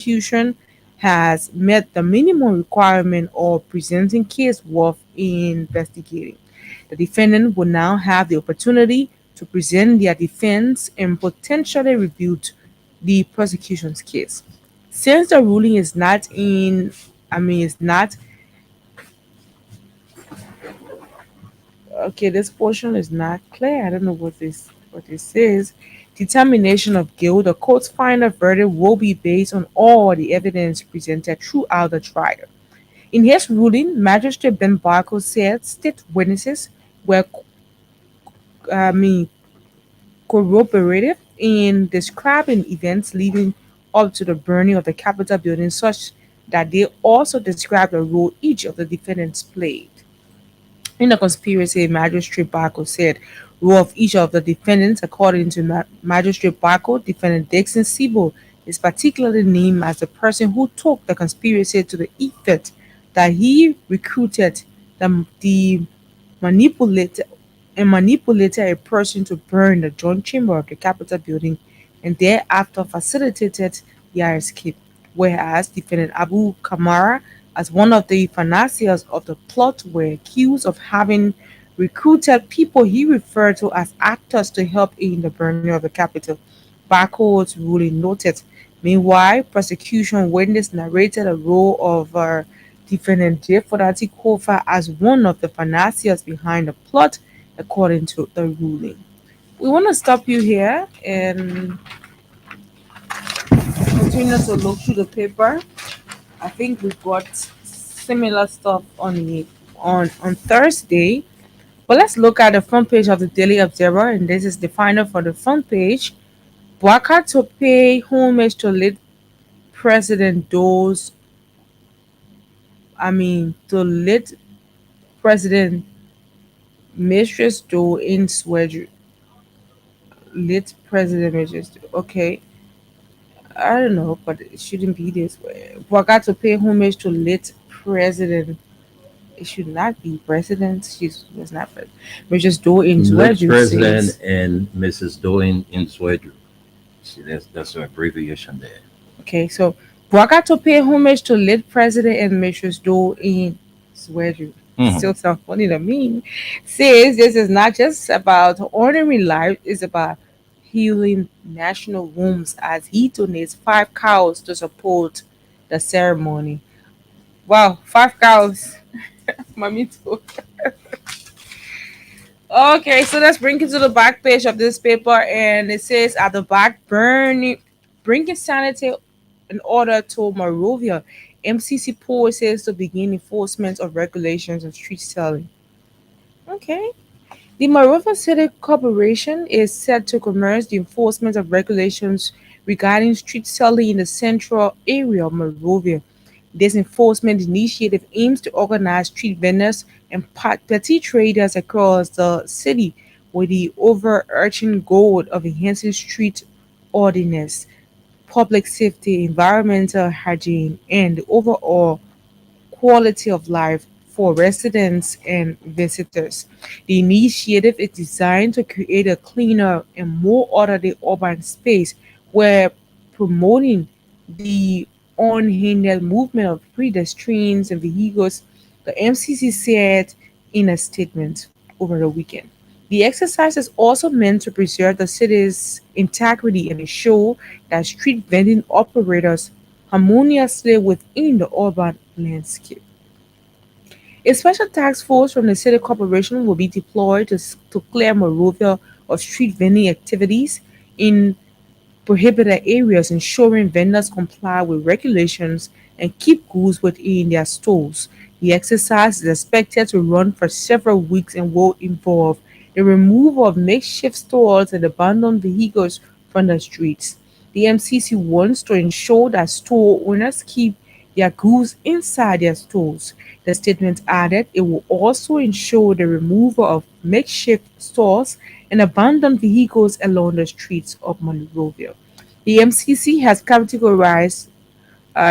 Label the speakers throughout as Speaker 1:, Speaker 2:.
Speaker 1: prosecution has met the minimum requirement of presenting case worth investigating. The defendant will now have the opportunity to present their defense and potentially rebut the prosecution's case. Since the ruling is not in, is not okay. This portion is not clear. I don't know what this says. Determination of guilt. The court's final verdict will be based on all the evidence presented throughout the trial. In his ruling, Magistrate Ben Barco said state witnesses were I mean corroborative in describing events leading up to the burning of the Capitol building, such that they also described the role each of the defendants played. In the conspiracy, Magistrate Barco said, role of each of the defendants, according to Magistrate Barco, defendant Dixon Sibo is particularly named as the person who took the conspiracy to the effect that he recruited the manipulator and manipulated a person to burn the joint chamber of the Capitol building and thereafter facilitated their escape. Whereas defendant Abu Kamara, as one of the financiers of the plot, were accused of having recruited people he referred to as actors to help in the burning of the Capitol. Barcode's ruling noted. Meanwhile, prosecution witness narrated the role of defendant J. Fodati Kofa as one of the financiers behind the plot, according to the ruling. We want to stop you here and continue to look through the paper. I think we've got similar stuff on Thursday. But let's look at the front page of the Daily Observer, and this is the final for the front page. Bouaka to pay homage to late President Doe's, to late President Mistress Doe in Sweden. Late President Mistress Doe. Okay, I don't know, but it shouldn't be this way. Bouaka to pay homage to late President. It should not be president. She was not president. Mistress Doe in
Speaker 2: Lit
Speaker 1: Sweden
Speaker 2: President
Speaker 1: says.
Speaker 2: and Mrs. Doing in Sweden. See, that's an abbreviation there.
Speaker 1: Okay, so Bouaka to pay homage to late President and Mistress Doe in Sweden.
Speaker 2: Mhm.
Speaker 1: Still sounds funny to me. Says this is not just about ordinary life, it's about healing national wounds as he donates 5 cows to support the ceremony. Wow, 5 cows. Mommy too. Okay, so let's bring it to the back page of this paper, and it says at the back, burning, bringing sanity in order to Monrovia. MCC says to begin enforcement of regulations on street selling. Okay. The Monrovia City Corporation is set to commence the enforcement of regulations regarding street selling in the central area of Monrovia. This enforcement initiative aims to organize street vendors and petty traders across the city with the overarching goal of enhancing street ordinance, public safety, environmental hygiene, and the overall quality of life for residents and visitors. The initiative is designed to create a cleaner and more orderly urban space where promoting the unhindered movement of pedestrians and vehicles, the MCC said in a statement over the weekend. The exercise is also meant to preserve the city's integrity and ensure that street vending operators harmoniously within the urban landscape. A special task force from the city corporation will be deployed to clear Monrovia of street vending activities in prohibited areas, ensuring vendors comply with regulations and keep goods within their stores. The exercise is expected to run for several weeks and will involve the removal of makeshift stores and abandoned vehicles from the streets. The MCC wants to ensure that store owners keep their goods inside their stores. The statement added it will also ensure the removal of makeshift stores and abandoned vehicles along the streets of Monrovia. The MCC has categorized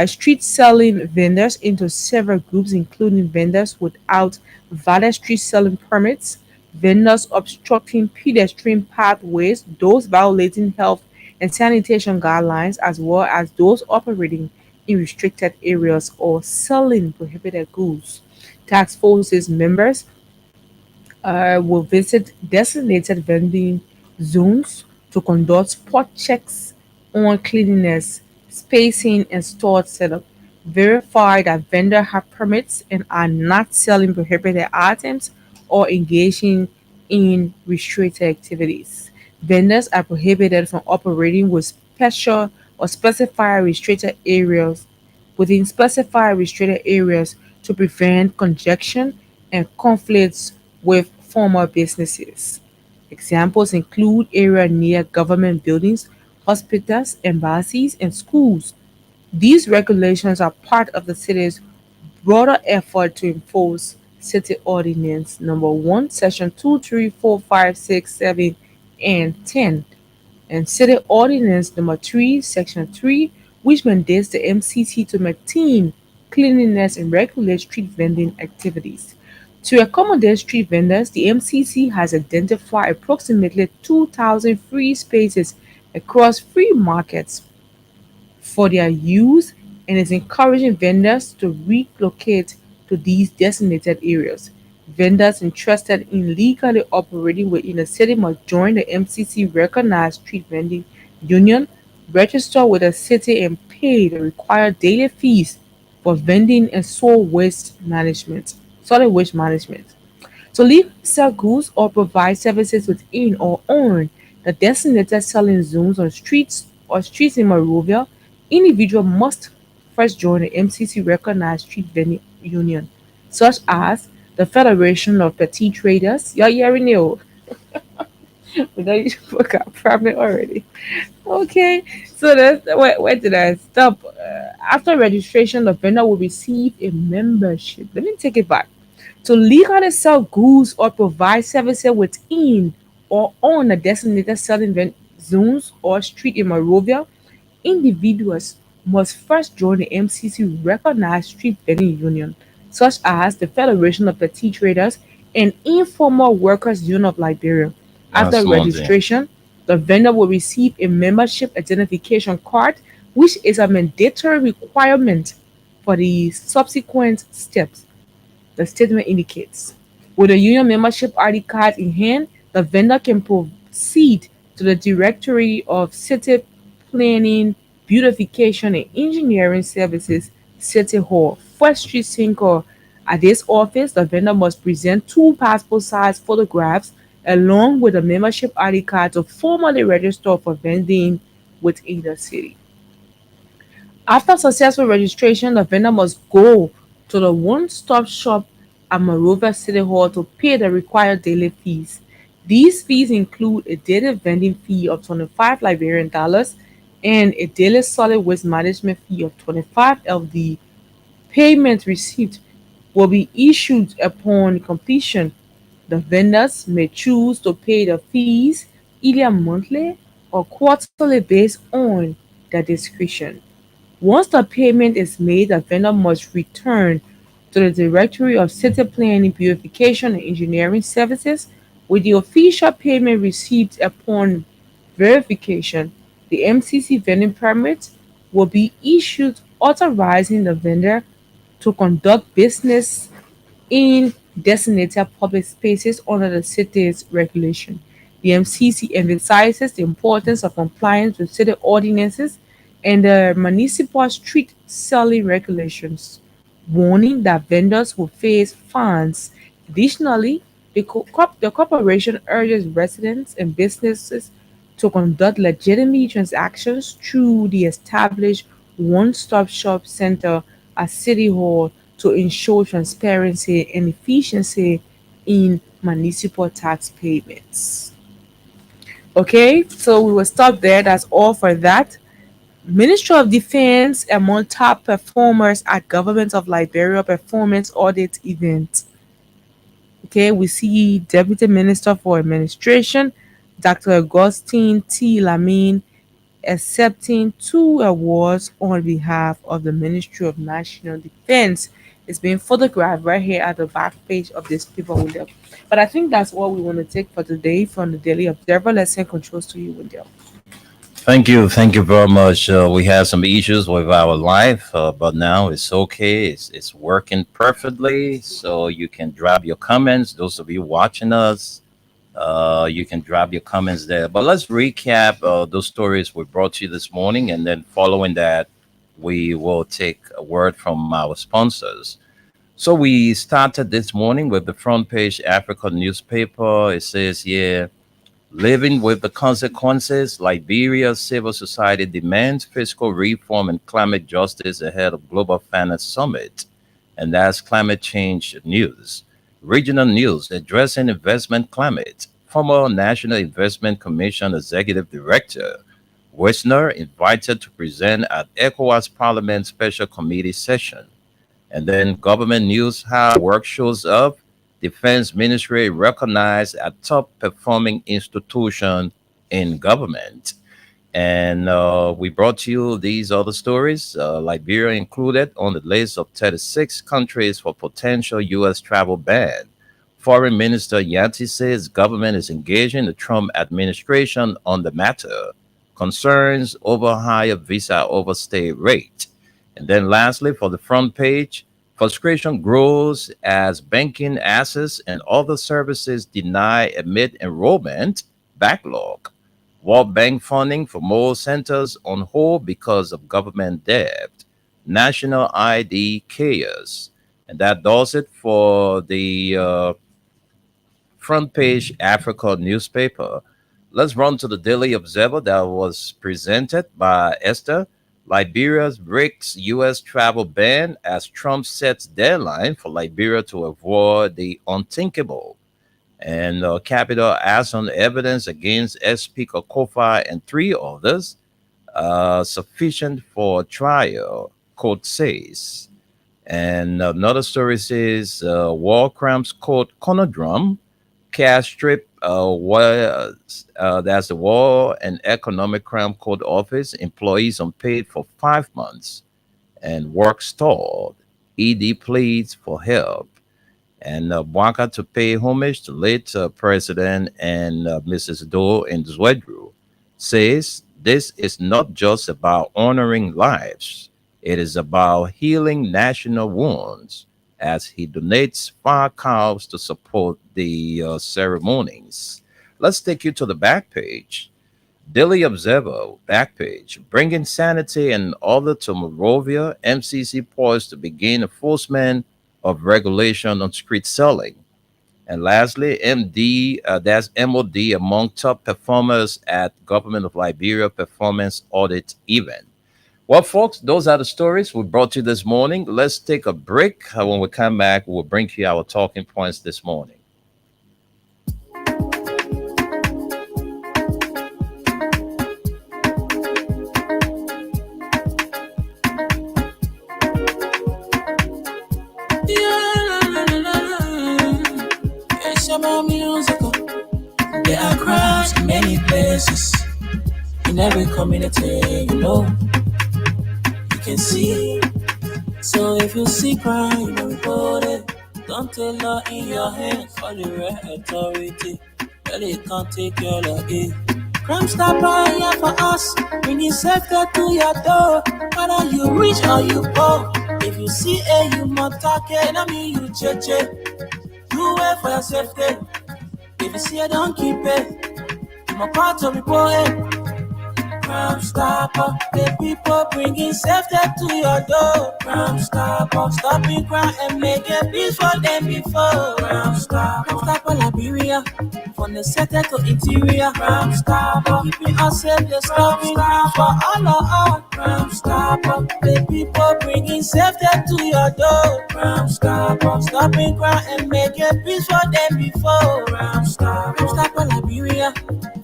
Speaker 1: street selling vendors into several groups, including vendors without valid street selling permits, vendors obstructing pedestrian pathways, those violating health and sanitation guidelines, as well as those operating in restricted areas or selling prohibited goods. Task forces members will visit designated vending zones to conduct spot checks on cleanliness, spacing, and store setup. Verify that vendors have permits and are not selling prohibited items or engaging in restricted activities. Vendors are prohibited from operating with special or specified restricted areas within specified restricted areas to prevent congestion and conflicts with former businesses. Examples include areas near government buildings, hospitals, embassies, and schools. These regulations are part of the city's broader effort to enforce City Ordinance Number 1, Section 2, 3, 4, 5, 6, 7, and 10, and City Ordinance Number 3, Section 3, which mandates the MCC to maintain cleanliness and regulate street vending activities. To accommodate street vendors, the MCC has identified approximately 2,000 free spaces across free markets for their use and is encouraging vendors to relocate to these designated areas. Vendors interested in legally operating within the city must join the MCC recognized street vending union, register with the city, and pay the required daily fees for vending and solid waste management. To legally sell goods or provide services within or on the designated selling zones on streets in Monrovia, individual must first join the MCC recognized street vending union, such as the Federation of Petty Traders. You're hearing it. We know you forgot probably already. Okay, so where did I stop? After registration, the vendor will receive a membership. Let me take it back. To legally sell goods or provide services within or on the designated selling zones or street in Monrovia, individuals must first join the MCC recognized street vending union, such as the Federation of Petty Traders and Informal Workers Union of Liberia. After
Speaker 2: Absolutely.
Speaker 1: registration, the vendor will receive a membership identification card, which is a mandatory requirement for the subsequent steps, the statement indicates. With a union membership ID card in hand, the vendor can proceed to the Directory of City Planning, Beautification, and Engineering Services, City Hall, First Street Single. At this office, the vendor must present two passport size photographs along with a membership ID card to formally register for vending within the city. After successful registration, the vendor must go to the one-stop shop at Monrovia City Hall to pay the required daily fees. These fees include a daily vending fee of 25 Liberian dollars and a daily solid waste management fee of 25 LD. Payment receipt will be issued upon completion. The vendors may choose to pay the fees either monthly or quarterly based on their discretion. Once the payment is made, the vendor must return to the Directory of City Planning, Beautification, and Engineering Services with the official payment received upon verification. The MCC vending permit will be issued authorizing the vendor to conduct business in designated public spaces under the city's regulation. The MCC emphasizes the importance of compliance with city ordinances and the municipal street selling regulations, warning that vendors will face fines. Additionally, the corporation urges residents and businesses to conduct legitimate transactions through the established one-stop shop center at City Hall to ensure transparency and efficiency in municipal tax payments. Okay, so we will stop there. That's all for that. Ministry of Defense among top performers at Government of Liberia performance audit event. Okay, we see Deputy Minister for Administration, Dr. Augustine T. Lamine, accepting two awards on behalf of the Ministry of National Defense. It's being photographed right here at the back page of this paper window. But I think that's what we want to take for today from the Daily Observer. Let's send controls to you, Wendell.
Speaker 2: Thank you very much. We had some issues with our life, but now it's okay. It's working perfectly. So you can drop your comments. Those of you watching us, you can drop your comments there. But let's recap those stories we brought to you this morning, and then following that, we will take a word from our sponsors. So we started this morning with the front page Africa newspaper. It says here, living with the consequences, Liberia's civil society demands fiscal reform and climate justice ahead of Global Finance Summit. And that's climate change news. Regional news addressing investment climate. Former National Investment Commission Executive Director Wisner invited to present at ECOWAS Parliament Special Committee session. And then government news, how work shows up. Defense Ministry recognized a top performing institution in government. And we brought you these other stories. Liberia included on the list of 36 countries for potential U.S. travel ban. Foreign Minister Yanti says government is engaging the Trump administration on the matter. Concerns over higher visa overstay rate. And then lastly, for the front page, frustration grows as banking access and other services deny amid enrollment backlog. World Bank funding for more centers on hold because of government debt. National ID chaos. And that does it for the front page Africa newspaper. Let's run to the Daily Observer that was presented by Esther. Liberia's breaks U.S. travel ban as Trump sets deadline for Liberia to avoid the unthinkable. And Capital asks on evidence against ex-Speaker Kofa and three others sufficient for trial, court says. And another story says war crimes court conundrum, cash strip was that's the War and Economic Crime Court Office. Employees unpaid for 5 months and work stalled. ED pleads for help. And Bwaka to pay homage to late President and Mrs. Doe in Zwedru says this is not just about honoring lives, it is about healing national wounds as he donates 5 cows to support the ceremonies. Let's take you to the back page. Daily Observer, back page. Bringing sanity and order to Monrovia, MCC poised to begin enforcement of regulation on street selling. And lastly, that's MOD among top performers at Government of Liberia Performance Audit event. Well, folks, those are the stories we brought you this morning. Let's take a break. When we come back, we'll bring you our talking points this morning.
Speaker 3: It's about musical. There are crowds in many places, in every community, you can see. So if you see crime, don't report it. Don't take law in your hands for the right authority. Really can't take your law in. Crime stopper here for us, bringing safety to your door. Whether you rich or you poor, if you see a human target, I mean you cheche. You wait for your safety. If you see a don't keep it. I'm a part of report it. Crime stopper, the people bringing safety to your door. Crime stopper, stopping crime and making peace for them before. Crime stopper Liberia, from the center to interior. Crime stopper, keeping us safe, the stopping crime for all of us. Crime stopper, the people bringing safety to your door. Crime stopper, stopping crime and making peace for them before. Crime stopper Liberia,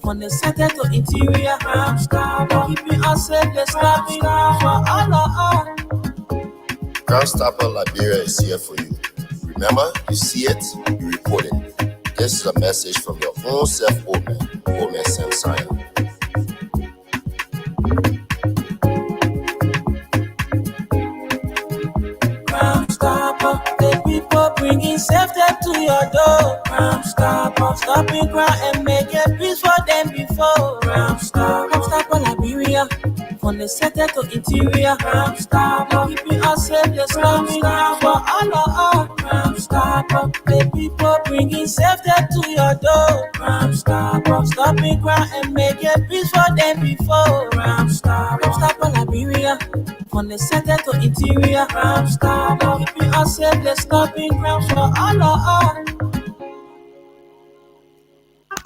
Speaker 3: from the center to interior. Crime stopper, keeping us safe, the stopping crime for all of us.
Speaker 4: Crime Stopper Liberia is here for you. Remember, you see it, you report it. This is a message from your own self, Omen Samsaya.
Speaker 3: Crime stopper, the people bringing safety to your door. Crime stopper, stopping crime and making peace for them before. Crime stopper Liberia. Liberia. From the center to interior, Crime Stopper. Keeping us safe, let's stop for all of us. Crime Stopper. The people bringing safety to your door. Crime Stopper. Stopping crime and making peace for them before. Crime Stopper. Crime Stopper Liberia. From the center to interior, Crime Stopper. Keeping us safe, let's stopping crime for all of us.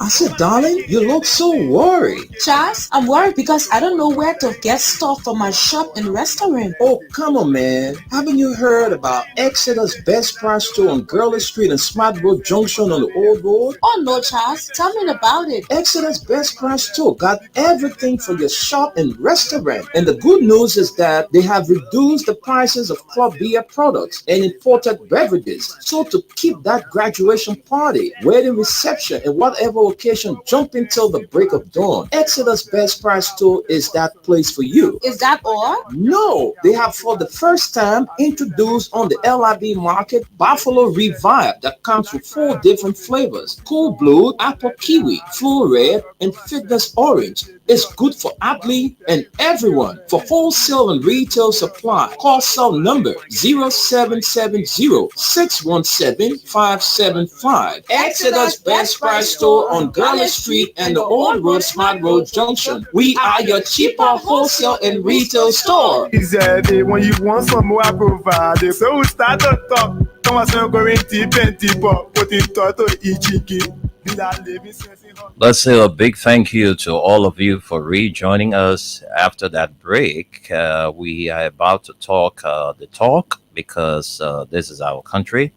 Speaker 5: I said, darling, you look so worried.
Speaker 6: Charles, I'm worried because I don't know where to get stuff for my shop and restaurant.
Speaker 5: Oh, come on, man. Haven't you heard about Exeter's Best Price Store on Gurley Street and Smart Road Junction on the Old Road?
Speaker 6: Oh no, Charles, tell me about it.
Speaker 5: Exeter's Best Price Store got everything for your shop and restaurant. And the good news is that they have reduced the prices of club beer products and imported beverages. So to keep that graduation party, wedding reception, and whatever occasion jumping till the break of dawn, Exeter's Best Price Store is that place for you.
Speaker 6: Is that all?
Speaker 5: No, they have for the first time introduced on the LIB market Buffalo Revive that comes with 4 different flavors: Cool Blue, Apple Kiwi, Full Red, and Fitness Orange. It's good for athlete and everyone. For wholesale and retail supply, call cell number 0770-617-575. Exeter's Best Price Store on Gurley Street and the Old Road Smart Road Junction. We are your cheaper wholesale and retail store.
Speaker 7: Easy, when you want some more, I provide. So we start to talk. Come on, going deep and deeper. Put in thought to Ichiki.
Speaker 2: Let's say a big thank you to all of you for rejoining us after that break. We are about to talk the talk because this is our country.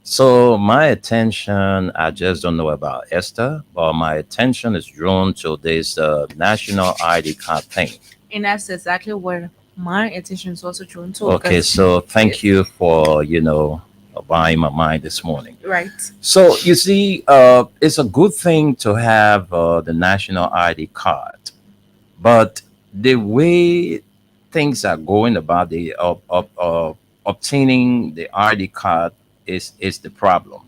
Speaker 2: So my attention, I just don't know about Esther, but my attention is drawn to this national ID card thing.
Speaker 1: And that's exactly where my attention is also drawn to.
Speaker 2: Okay,
Speaker 1: because-
Speaker 2: so thank you for, buying my mind this morning.
Speaker 1: Right.
Speaker 2: So you see, it's a good thing to have the national ID card, but the way things are going about the obtaining the ID card is the problem.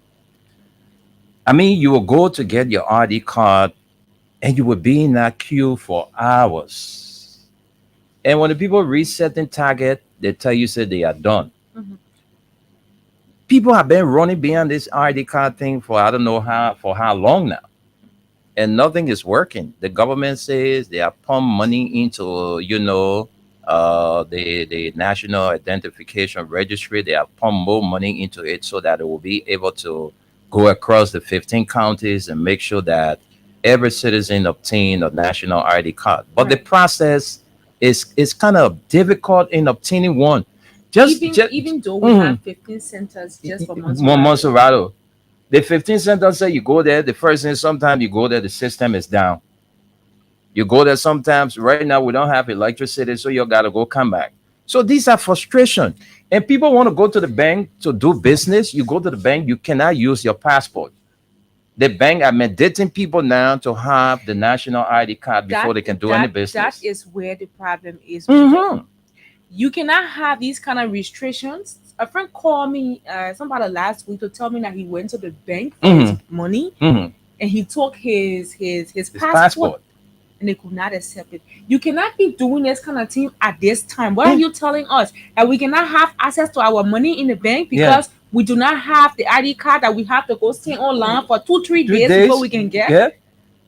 Speaker 2: I mean, you will go to get your ID card, and you will be in that queue for hours. And when the people reset the target, they tell you say they are done.
Speaker 1: Mhm.
Speaker 2: People have been running behind this ID card thing for I don't know how long now, and nothing is working. The government says they are pumping money into the national identification registry. They have pumped more money into it so that it will be able to go across the 15 counties and make sure that every citizen obtain a national ID card. But the
Speaker 1: Right.
Speaker 2: process is kind of difficult in obtaining one.
Speaker 1: Even though we
Speaker 2: Mhm.
Speaker 1: have 15 centers just for
Speaker 2: Monserrato. The 15 centers say you go there, the first thing sometimes you go there, the system is down. You go there sometimes. Right now we don't have electricity, so you gotta go come back. So these are frustration. And people want to go to the bank to do business. You go to the bank, you cannot use your passport. The bank are mandating people now to have the national ID card before they can do any business.
Speaker 1: That is where the problem is.
Speaker 2: Mhm.
Speaker 1: You cannot have these kind of restrictions. A friend called me somebody last week to tell me that he went to the bank for his money
Speaker 2: Mhm.
Speaker 1: and he took his
Speaker 2: His
Speaker 1: passport,
Speaker 2: passport.
Speaker 1: and they could not accept it. You cannot be doing this kind of thing at this time. What are you telling us? That we cannot have access to our money in the bank because we do not have the ID card, that we have to go stay online for 2-3 days before we can get?
Speaker 2: Yeah.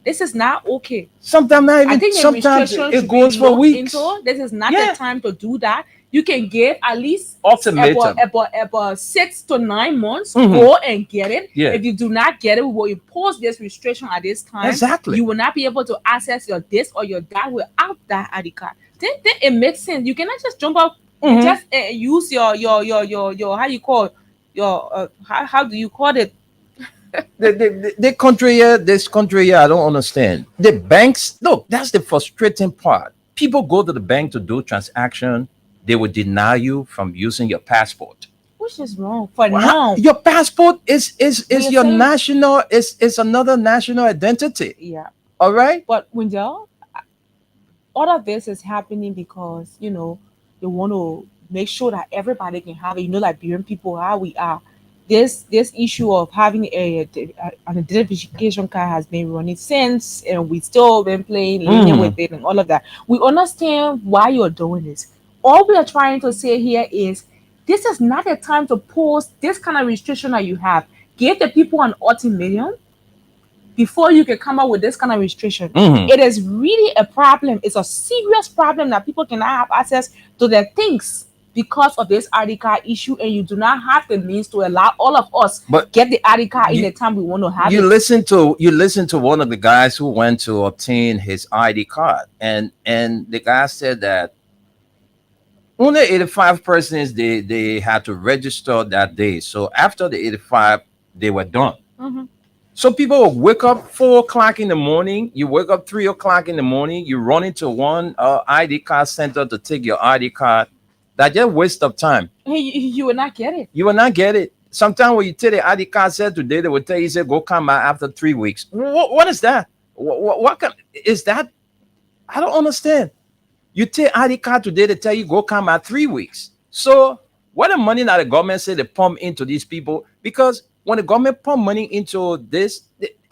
Speaker 1: This is not okay.
Speaker 2: Sometimes not
Speaker 1: I
Speaker 2: even.
Speaker 1: think the
Speaker 2: Sometimes
Speaker 1: restrictions
Speaker 2: it
Speaker 1: should
Speaker 2: goes
Speaker 1: be
Speaker 2: for
Speaker 1: looked
Speaker 2: weeks.
Speaker 1: into. This is not
Speaker 2: Yeah.
Speaker 1: the time to do that. You can give at least
Speaker 2: Ultimatum.
Speaker 1: about 6 to 9 months.
Speaker 2: Mhm.
Speaker 1: Go and get it.
Speaker 2: Yeah.
Speaker 1: If you do not get it, we will impose this restriction at this time.
Speaker 2: Exactly.
Speaker 1: You will not be able to access your this or your that without that ID card. Then it makes sense. You cannot just jump up and
Speaker 2: Mhm.
Speaker 1: just use your how you call your how do you call it?
Speaker 2: The country here, this country here, I don't understand. The banks, look, that's the frustrating part. People go to the bank to do transaction, they will deny you from using your passport.
Speaker 1: Which is wrong for
Speaker 2: Well,
Speaker 1: now.
Speaker 2: your passport is
Speaker 1: You're
Speaker 2: your
Speaker 1: saying-
Speaker 2: national, is another national identity.
Speaker 1: Yeah.
Speaker 2: All right.
Speaker 1: But when y'all, all of this is happening because they want to make sure that everybody can have it. Liberian people, how we are, this issue of having an identification card has been running since, and we still been playing lenient
Speaker 2: Mhm.
Speaker 1: with it and all of that. We understand why you're doing this. All we are trying to say here is this is not a time to post this kind of restriction that you have. Give the people an ultimatum before you can come up with this kind of restriction.
Speaker 2: Mhm.
Speaker 1: It is really a problem. It's a serious problem that people cannot have access to their things because of this ID card issue, and you do not have the means to allow all of us
Speaker 2: But
Speaker 1: get the ID card in
Speaker 2: you
Speaker 1: the time we want to have
Speaker 2: you
Speaker 1: it.
Speaker 2: listen to one of the guys who went to obtain his ID card, and the guy said that only 85 persons they had to register that day. So after the 85, they were done.
Speaker 1: Mhm.
Speaker 2: So people will wake up 4 o'clock in the morning. You wake up 3 o'clock in the morning. You run into one ID card center to take your ID card. That's just waste of time.
Speaker 1: You will not get it.
Speaker 2: You will not get it. Sometimes when you take the ID card set today, they will tell you, say, go come back after 3 weeks. What is that? What kind is that? I don't understand. You take ID card today, they tell you go come back 3 weeks. So what the money that the government say they pump into these people? Because when the government pump money into this,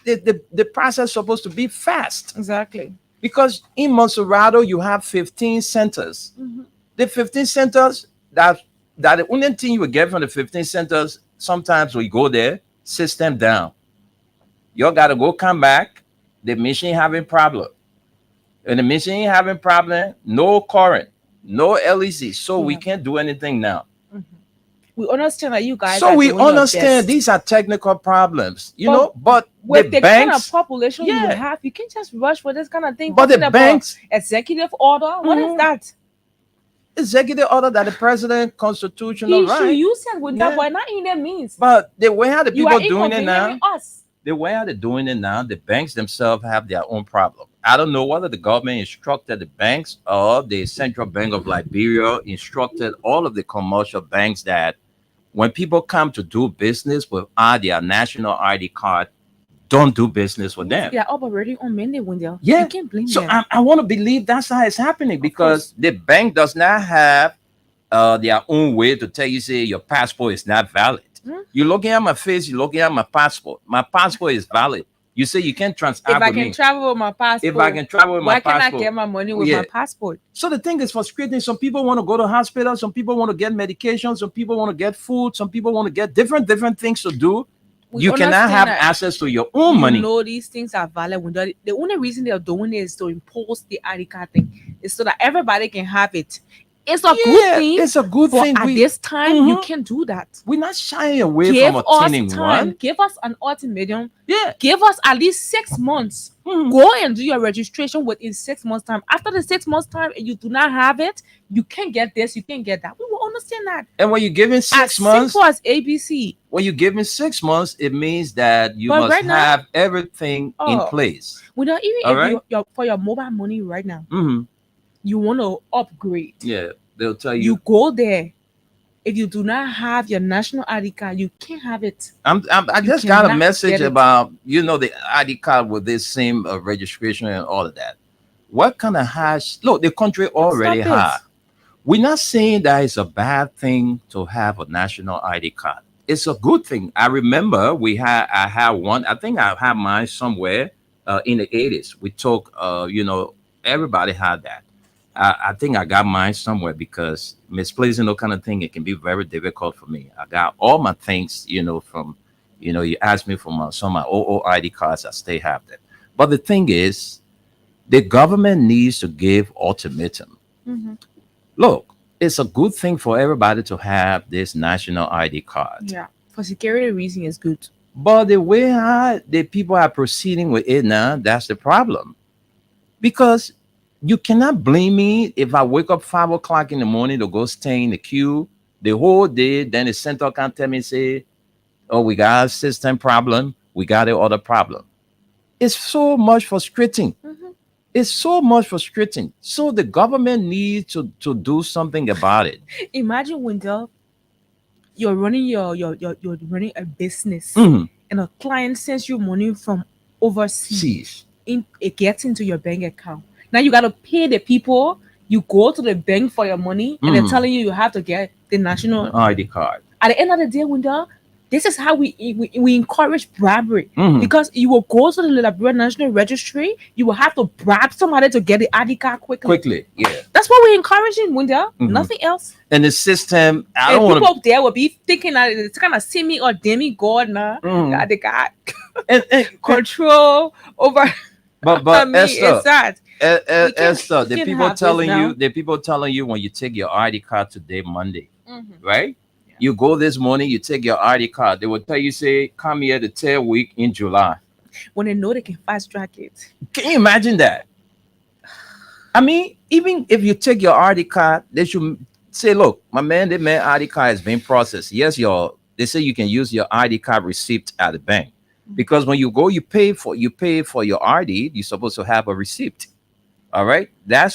Speaker 2: the process is supposed to be fast.
Speaker 1: Exactly.
Speaker 2: Because in Monserrado, you have 15 centers.
Speaker 1: Mhm.
Speaker 2: The 15 centers, that the only thing you will get from the 15 centers, sometimes we go there, system down. You got to go come back. The machine having problem. And the machine having problem, no current, no LEC. So we
Speaker 1: Yeah.
Speaker 2: can't do anything now.
Speaker 1: We understand that you guys
Speaker 2: So
Speaker 1: are
Speaker 2: we
Speaker 1: doing your
Speaker 2: understand
Speaker 1: best.
Speaker 2: these are technical problems,
Speaker 1: But
Speaker 2: but
Speaker 1: With
Speaker 2: the
Speaker 1: the kind of
Speaker 2: banks,
Speaker 1: population you
Speaker 2: yeah.
Speaker 1: have, you can't just rush for this kind of thing.
Speaker 2: but the
Speaker 1: Talking about
Speaker 2: banks,
Speaker 1: executive order, what is
Speaker 2: Mhm.
Speaker 1: that?
Speaker 2: executive order that the president constitutional
Speaker 1: He should
Speaker 2: right.
Speaker 1: use it with that,
Speaker 2: Yeah.
Speaker 1: but not in their means.
Speaker 2: But the way how the
Speaker 1: You
Speaker 2: people
Speaker 1: are
Speaker 2: doing it now,
Speaker 1: inconveniencing us.
Speaker 2: the way how they're doing it now, the banks themselves have their own problem. I don't know whether the government instructed the banks or the Central Bank of Liberia instructed all of the commercial banks that when people come to do business without their national ID card, don't do business with them.
Speaker 1: They are operating on Monday window.
Speaker 2: Yeah.
Speaker 1: You can't blame
Speaker 2: So
Speaker 1: them.
Speaker 2: I want to believe that's how it's happening because
Speaker 1: course.
Speaker 2: the bank does not have their own way to tell you, say your passport is not valid.
Speaker 1: Hmm?
Speaker 2: You're looking at my face, you're looking at my passport. My passport is valid. You say you can't
Speaker 1: If
Speaker 2: transact
Speaker 1: I
Speaker 2: with
Speaker 1: can
Speaker 2: me.
Speaker 1: travel with my passport,
Speaker 2: If I can travel with
Speaker 1: why
Speaker 2: my
Speaker 1: can't I
Speaker 2: passport.
Speaker 1: get my money with
Speaker 2: Yeah.
Speaker 1: my passport?
Speaker 2: So the thing is frustrating. Some people want to go to hospital, some people want to get medication, some people want to get food, some people want to get different things to do.
Speaker 1: We
Speaker 2: You cannot
Speaker 1: understand
Speaker 2: have
Speaker 1: that
Speaker 2: access to your own
Speaker 1: you
Speaker 2: money.
Speaker 1: know these things are valid. The only reason they're doing it is to impose the ID card thing. It's so that everybody can have it. It's a good
Speaker 2: Yeah,
Speaker 1: thing.
Speaker 2: it's a good
Speaker 1: But
Speaker 2: thing.
Speaker 1: at this time, you
Speaker 2: Mhm.
Speaker 1: can do that.
Speaker 2: We're not shying away
Speaker 1: Give
Speaker 2: from
Speaker 1: us
Speaker 2: obtaining
Speaker 1: time.
Speaker 2: one.
Speaker 1: Give us an ultimatum.
Speaker 2: Yeah.
Speaker 1: Give us at least 6 months.
Speaker 2: Mhm.
Speaker 1: Go and do your registration within 6 months' time. After the 6 months' time, and you do not have it, you can't get this, you can't get that. We will understand that.
Speaker 2: And when you're giving
Speaker 1: As
Speaker 2: 6 months,
Speaker 1: simple as ABC.
Speaker 2: when you're giving 6 months, it means that you
Speaker 1: But
Speaker 2: must
Speaker 1: right now-
Speaker 2: have everything in
Speaker 1: Oh.
Speaker 2: place.
Speaker 1: We don't even
Speaker 2: All
Speaker 1: if
Speaker 2: right.
Speaker 1: you for your mobile money right now,
Speaker 2: Hmm.
Speaker 1: you want to upgrade.
Speaker 2: Yeah, they'll tell
Speaker 1: You
Speaker 2: you.
Speaker 1: go there. If you do not have your national ID card, you can't have it.
Speaker 2: I
Speaker 1: You
Speaker 2: just got a
Speaker 1: cannot
Speaker 2: message
Speaker 1: get it.
Speaker 2: about the ID card with this same registration and all of that. What kind of hash? Look, the country already
Speaker 1: Stop it.
Speaker 2: had. We're not saying that it's a bad thing to have a national ID card. It's a good thing. I remember I had one. I think I have mine somewhere in the 80s. We took everybody had that. I think I got mine somewhere because misplacing that kind of thing, it can be very difficult for me. I got all my things, from, you asked me for some of my OOID cards, I still have them. But the thing is, the government needs to give ultimatum.
Speaker 1: Mhm.
Speaker 2: Look, it's a good thing for everybody to have this national ID card.
Speaker 1: Yeah, for security reason, it's good.
Speaker 2: But the way how the people are proceeding with it now, that's the problem. Because you cannot blame me if I wake up 5 o'clock in the morning to go stay in the queue the whole day. Then the center can tell me, say, oh, we got a system problem. We got the other problem. It's so much frustrating.
Speaker 1: Mhm.
Speaker 2: It's so much frustrating. So the government needs to do something about it.
Speaker 1: Imagine when you're running you're running a business
Speaker 2: Mhm.
Speaker 1: and a client sends you money from overseas.
Speaker 2: Cease.
Speaker 1: It gets into your bank account. Now you gotta pay the people. You go to the bank for your money, and they're
Speaker 2: Mhm.
Speaker 1: telling you have to get the national.
Speaker 2: ID card.
Speaker 1: At the end of the day, when This is how we encourage bribery.
Speaker 2: Mhm.
Speaker 1: Because you will go to the Liberia National Registry, you will have to bribe somebody to get the ID card quickly.
Speaker 2: Quickly, yeah.
Speaker 1: That's what we're encouraging, Wendell.
Speaker 2: Mhm.
Speaker 1: Nothing else.
Speaker 2: And the system, I
Speaker 1: And
Speaker 2: don't want
Speaker 1: people up there will be thinking that it's kind of semi or demigod now.
Speaker 2: to.
Speaker 1: That they got
Speaker 2: And
Speaker 1: control over. I
Speaker 2: but
Speaker 1: mean, it's
Speaker 2: Esther,
Speaker 1: sad. We can't-
Speaker 2: Esther,
Speaker 1: we can't have this now.
Speaker 2: the people telling you when you take your ID card today, Monday,
Speaker 1: Mhm.
Speaker 2: right? You go this morning, you take your ID card. They will tell you, say, come here the 10th week in July.
Speaker 1: When they know they can fast track it.
Speaker 2: Can you imagine that? I mean, even if you take your ID card, they should say, look, my man, the man ID card has been processed. Yes, they say you can use your ID card receipt at the bank. Because when you go, you pay for your ID, you're supposed to have a receipt. All right. That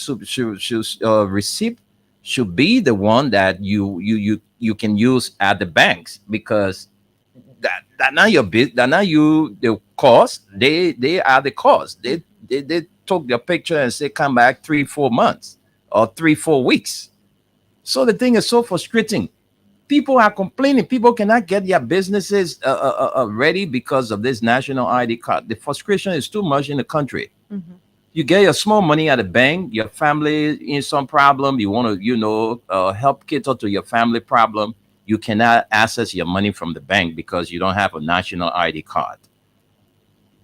Speaker 2: receipt should be the one that you can use at the banks, because that not your bit that not you the cost, they are the cost. They took their picture and say come back 3-4 months or 3-4 weeks. So the thing is so frustrating. People are complaining. People cannot get their businesses ready because of this national ID card. The frustration is too much in the country.
Speaker 1: Mhm.
Speaker 2: You get your small money at the bank, your family in some problem, you want to help cater to your family problem, you cannot access your money from the bank because you don't have a national ID card.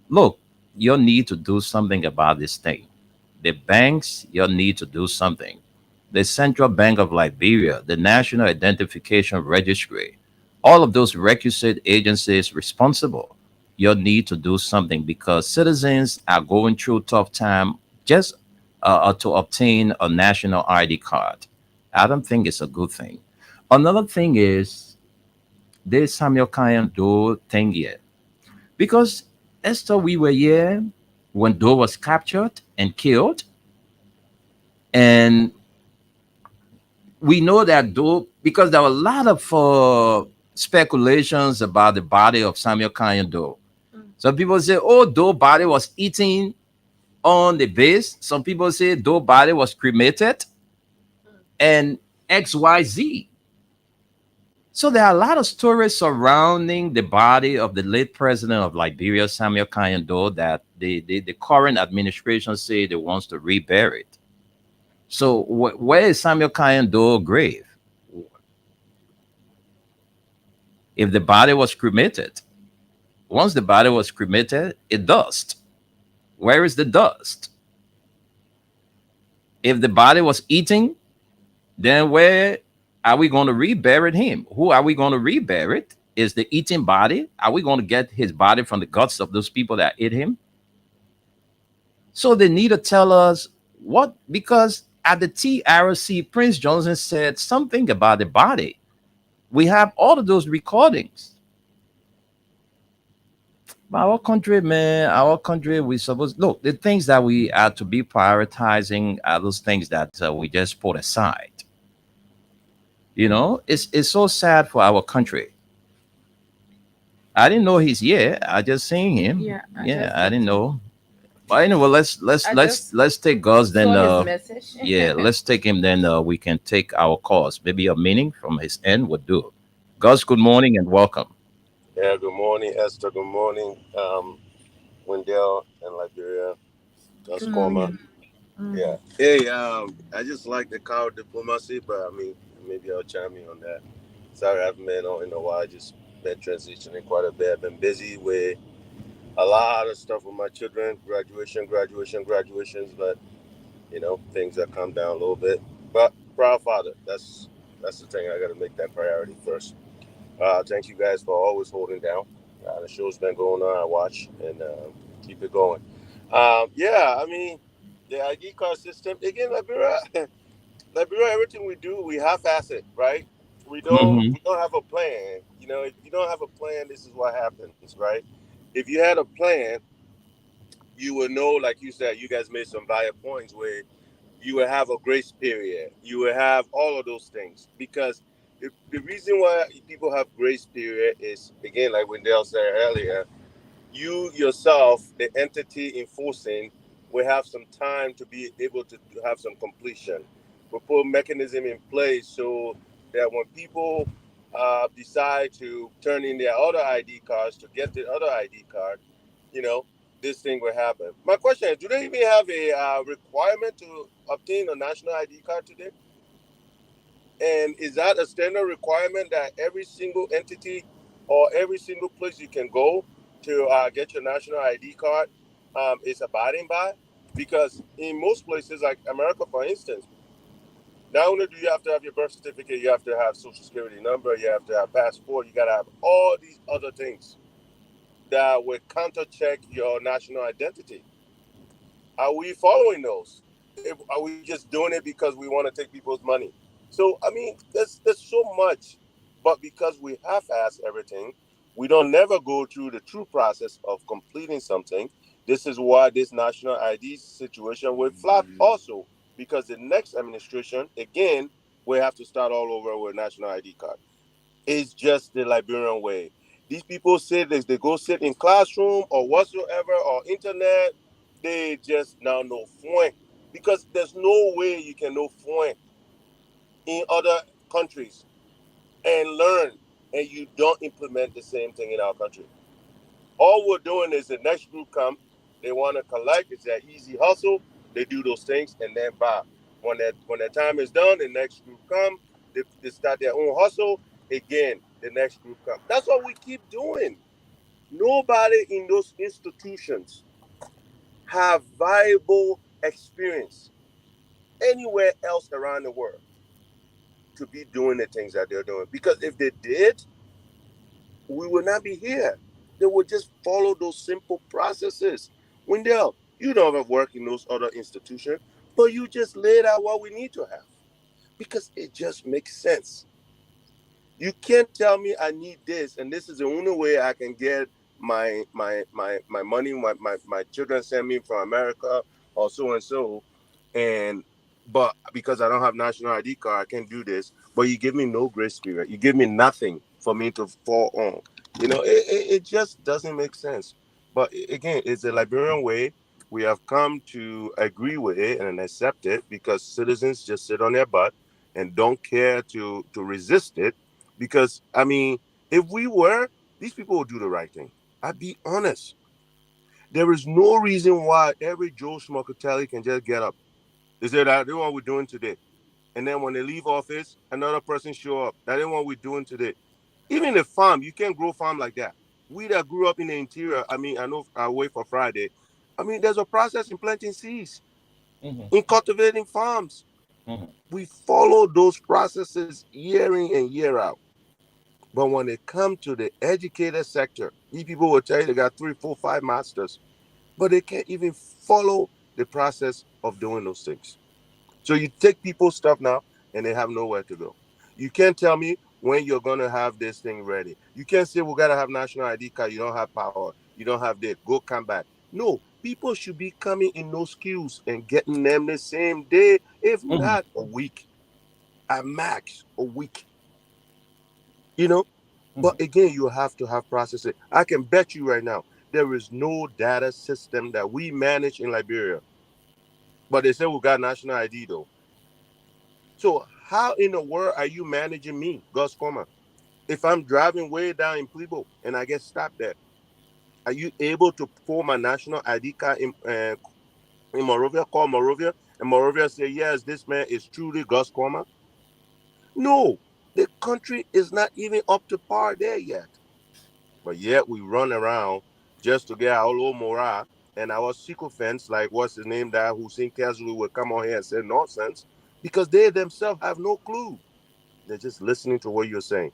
Speaker 2: Look, you need to do something about this thing. The banks, you need to do something. The Central Bank of Liberia, the National Identification Registry, all of those requisite agencies responsible, you need to do something because citizens are going through tough time just to obtain a national ID card. I don't think it's a good thing. Another thing is this Samuel Kayan Doe thing here. Because Esther, we were here when Doe was captured and killed. And we know that Doe, because there were a lot of speculations about the body of Samuel Kayan Doe. Some people say, oh, Doe body was eaten on the base. Some people say Doe body was cremated and XYZ. So there are a lot of stories surrounding the body of the late president of Liberia, Samuel Kayan Doe, that the current administration say they wants to rebury it. So where is Samuel Kayan Doe grave? If the body was cremated, once the body was cremated, it dust. Where is the dust? If the body was eaten, then where are we going to rebury him? Who are we going to rebury? Is the eating body? Are we going to get his body from the guts of those people that ate him? So they need to tell us what, because at the TRC, Prince Johnson said something about the body. We have all of those recordings. But our country, man, we supposed look, the things that we are to be prioritizing are those things that we just put aside. You know, it's so sad for our country. I didn't know he's here. I just seen him.
Speaker 1: Yeah,
Speaker 2: I didn't know. But anyway, let's take Gus then.
Speaker 1: Saw his message.
Speaker 2: Yeah, let's take him then. We can take our calls. Maybe a meaning from his end would do. Gus, good morning and welcome.
Speaker 8: Yeah, good morning, Esther. Good morning, Wendell and Liberia.
Speaker 1: Good
Speaker 8: Tascoma.
Speaker 1: morning.
Speaker 8: Yeah. Hey, I just like the car diplomacy, but I mean, maybe I'll chime in on that. Sorry, I haven't been on in a while. Just been transitioning quite a bit. I've been busy with a lot of stuff with my children, graduations, but things have come down a little bit. But proud father, that's the thing. I got to make that priority first. Thank you guys for always holding down. The show's been going on. I watch and keep it going. Yeah, I mean, the ID card system again, Liberia. Liberia, everything we do, we half-ass it, right? We
Speaker 2: Mhm.
Speaker 8: don't have a plan. If you don't have a plan, this is what happens, right? If you had a plan, you would know, like you said, you guys made some valid points where you would have a grace period. You would have all of those things because the reason why people have grace period is, again, like Wendell said earlier, you yourself, the entity enforcing, will have some time to be able to have some completion. We put a mechanism in place so that when people decide to turn in their other ID cards to get the other ID card, you know, this thing will happen. My question is, do they even have a requirement to obtain a national ID card today? And is that a standard requirement that every single entity or every single place you can go to get your national ID card is abiding by? Because in most places, like America, for instance, not only do you have to have your birth certificate, you have to have social security number, you have to have passport, you got to have all these other things that will counter check your national identity. Are we following those? Are we just doing it because we want to take people's money? So I mean, there's so much, but because we half-ass everything, we don't never go through the true process of completing something. This is why this national ID situation will flop also, because the next administration again will have to start all over with national ID card. It's just the Liberian way. These people say this, they go sit in classroom or whatsoever or internet, they just now know fluent. Because there's no way you can know fluent in other countries and learn and you don't implement the same thing in our country. All we're doing is the next group come, they want to collect, it's that easy hustle, they do those things and then buy. When that time is done, the next group come, they start their own hustle, again, the next group come. That's what we keep doing. Nobody in those institutions have viable experience anywhere else around the world to be doing the things that they're doing. Because if they did, we would not be here. They would just follow those simple processes. Wendell, you don't have work in those other institutions, but you just laid out what we need to have because it just makes sense. You can't tell me I need this, and this is the only way I can get my money. My children send me from America or so and so, and but because I don't have national ID card, I can't do this. But you give me no grace period. You give me nothing for me to fall on. It just doesn't make sense. But again, it's the Liberian way. We have come to agree with it and accept it because citizens just sit on their butt and don't care to resist it. Because I mean, if we were, these people would do the right thing. I'd be honest. There is no reason why every Joe Schmuckatelli can just get up. They say that what we're doing today. And then when they leave office, another person show up. That ain't what we're doing today. Even the farm, you can't grow farm like that. We that grew up in the interior, I mean, I know I wait for Friday. I mean, there's a process in planting seeds,
Speaker 2: Mhm.
Speaker 8: in cultivating farms.
Speaker 2: Mhm.
Speaker 8: We follow those processes year in and year out. But when it comes to the educated sector, these people will tell you they got 3, 4, 5 masters, but they can't even follow the process of doing those things. So you take people's stuff now and they have nowhere to go. You can't tell me when you're gonna have this thing ready. You can't say we gotta have national ID card, you don't have power, you don't have this, go come back. No, people should be coming in those queues and getting them the same day, if
Speaker 2: Mhm.
Speaker 8: not a week. At max a week. You know?
Speaker 2: Mhm.
Speaker 8: But again, you have to have processing. I can bet you right now, there is no data system that we manage in Liberia. But they say we got national ID though. So how in the world are you managing me, Gus Comer? If I'm driving way down in Plebo and I get stopped there, are you able to pull my national ID card in Morovia, call Morovia, and Morovia say, yes, this man is truly Gus Comer? No, the country is not even up to par there yet. But yet we run around just to get our little morale and our sycophants, like what's his name, that Hussein Kazulu will come on here and say nonsense because they themselves have no clue. They're just listening to what you're saying,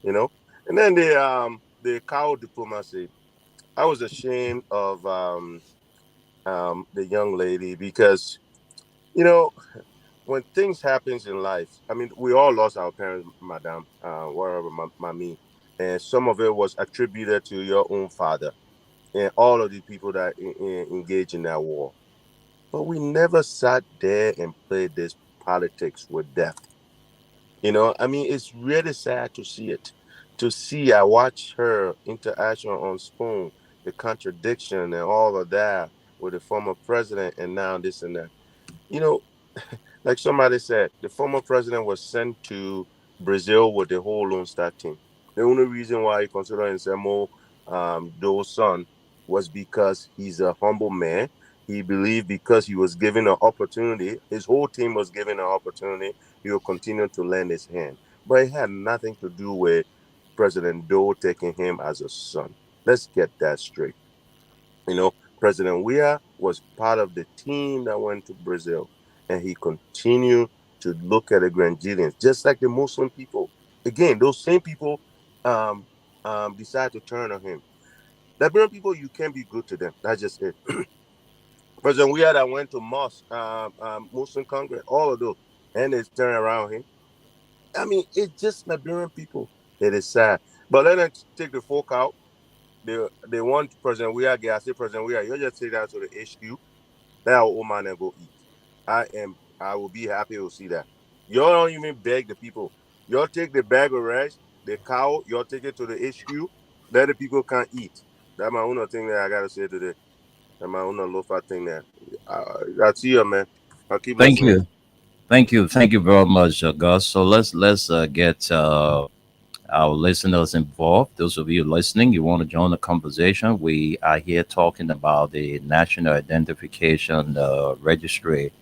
Speaker 8: you know. And then the cow diplomacy. I was ashamed of the young lady because you know when things happens in life. I mean, we all lost our parents, madam, whatever, mommy, and some of it was attributed to your own father and all of the people that engage in that war. But we never sat there and played this politics with death. I mean, it's really sad to see it. To see, I watch her interaction on Spoon, the contradiction and all of that with the former president, and now this and that. You know, like somebody said, the former president was sent to Brazil with the whole Lone Star team. The only reason why he considered himself more Doe's son was because he's a humble man. He believed because he was given an opportunity, his whole team was given an opportunity, he will continue to lend his hand. But it had nothing to do with President Doe taking him as a son. Let's get that straight. President Weah was part of the team that went to Brazil, and he continued to look at the Granadines, just like the Muslim people. Again, those same people decide to turn on him. Liberian people, you can't be good to them. That's just it. President Weah that went to mosque, Muslim Congress, all of those, and they turn around him. I mean, it's just Liberian people. It is sad. But let us take the folk out. They want President Weah. I say, President Weah, you just take that to the HQ. Let our old man and go eat. I will be happy to see that. You don't even beg the people. You'll take the bag of rice, the cow, you'll take it to the HQ. Let the people can eat. That's my own thing that I gotta say today. That's my own low-fat thing there. I'll see you, man. I'll keep
Speaker 2: Thank
Speaker 8: listening.
Speaker 2: you. Thank you very much, Gus. So let's get our listeners involved. Those of you listening, you want to join the conversation. We are here talking about the National Identification Registry,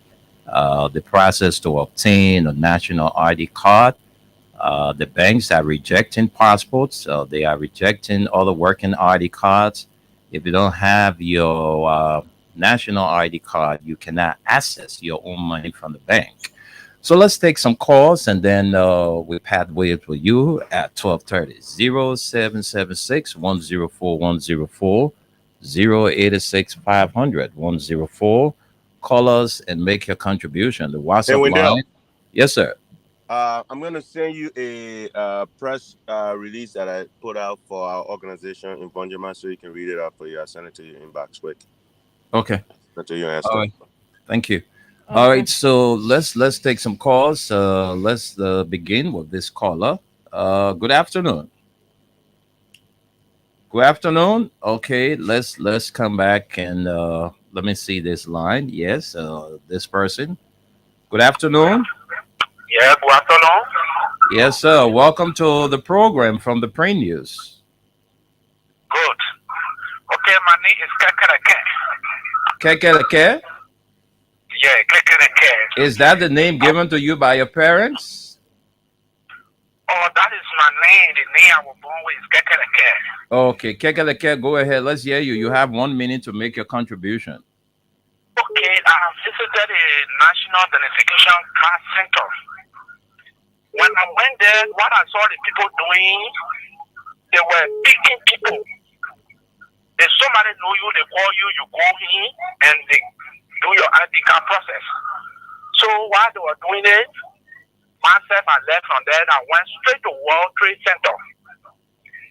Speaker 2: the process to obtain a national ID card. The banks are rejecting passports. They are rejecting other working ID cards. If you don't have your national ID card, you cannot access your own money from the bank. So let's take some calls, and then we path waves with you at 12:30. 0776-104-104, 086-500-104. Call us and make your contribution. The WhatsApp
Speaker 8: Wendell.
Speaker 2: line. Yes, sir.
Speaker 8: I'm going to send you a press release that I put out for our organization in Bonjama so you can read it out for you. I'll send it to your inbox quick.
Speaker 2: Okay.
Speaker 8: Until you answer.
Speaker 2: All right. Thank you. All right, so let's take some calls. Let's begin with this caller. Good afternoon. Good afternoon. Okay, let's come back and let me see this line. Yes, this person. Good afternoon.
Speaker 9: Yeah, good afternoon.
Speaker 2: Yes, sir. Welcome to the program from the Print News.
Speaker 9: Good. Okay, my name is Kekereke.
Speaker 2: Kekereke?
Speaker 9: Yeah, Kekereke.
Speaker 2: Is that the name given to you by your parents?
Speaker 9: Oh, that is my name. The name I was born with is Kekereke.
Speaker 2: Okay, Kekereke, go ahead. Let's hear you. You have 1 minute to make your contribution.
Speaker 9: Okay, I have visited a National Identification Card Center. When I went there, what I saw the people doing, they were picking people. If somebody know you, they call you, you go in, and they do your ID card process. So while they were doing it, myself, I left from there and I went straight to World Trade Center.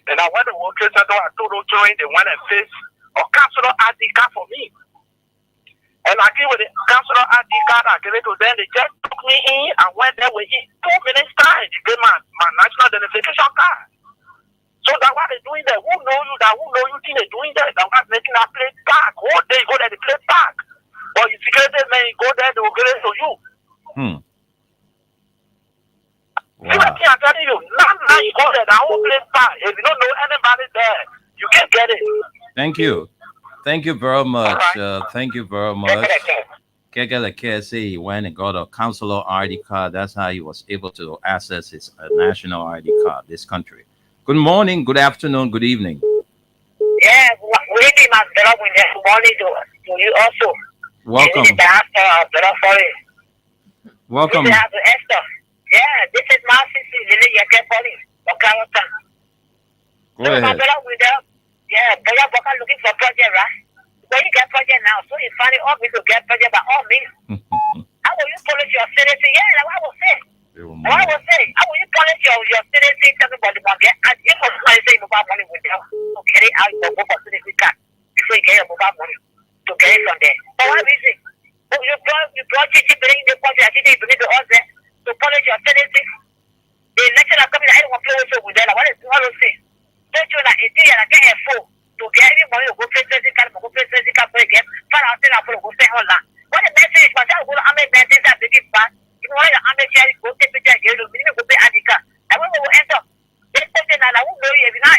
Speaker 9: And I went to World Trade Center, I told them they went and fixed a councilor ID card for me. And I gave the councilor ID card, I gave it to them, they just took me in, I went there within 2 minutes time, they gave my national identification card. So that's why they're doing that. Who know you think they're doing that? That's why making that plate back. Whole day go there, they play back. But you security man, you go there, they will give it to you.
Speaker 2: Wow.
Speaker 9: See what I'm telling you? Now you go there, that whole place back. If you don't know anybody there, you can't get it.
Speaker 2: Thank you. Thank you very much.
Speaker 9: Right.
Speaker 2: Thank you very much. Kekereke say he went and got a councilor ID card. That's how he was able to access his national ID card, this country. Good morning, good afternoon, good evening.
Speaker 10: Yeah, good evening, my brother. Good morning to you also.
Speaker 2: Welcome. Welcome.
Speaker 10: This is Esther. Yeah, this is my sister, Lily Yakepoli, Okawatan.
Speaker 2: Go ahead.
Speaker 10: My brother, brother Boka looking for project, right? When you get project now, so you find it obvious to get project by all means. How will you polish your citizen? Yeah, that's what I will say. How will you polish your citizen? Everybody will get, and if somebody say mobile money with them, to get it out, you go for citizen card before you get your mobile money to get it from there. For what reason? You brought chichi bring the project, you bring the other to polish your citizen. The election are coming, I don't want to play with them. What is what I'm saying? Don't you like it? I get a phone to get every money to go pay card, go pay card for again. For our thing, I'm going to go pay all that. What the message? But I go to Ahmed message that they give back. You know, I'm a cherry, go take picture, go pay Adika. now who know you now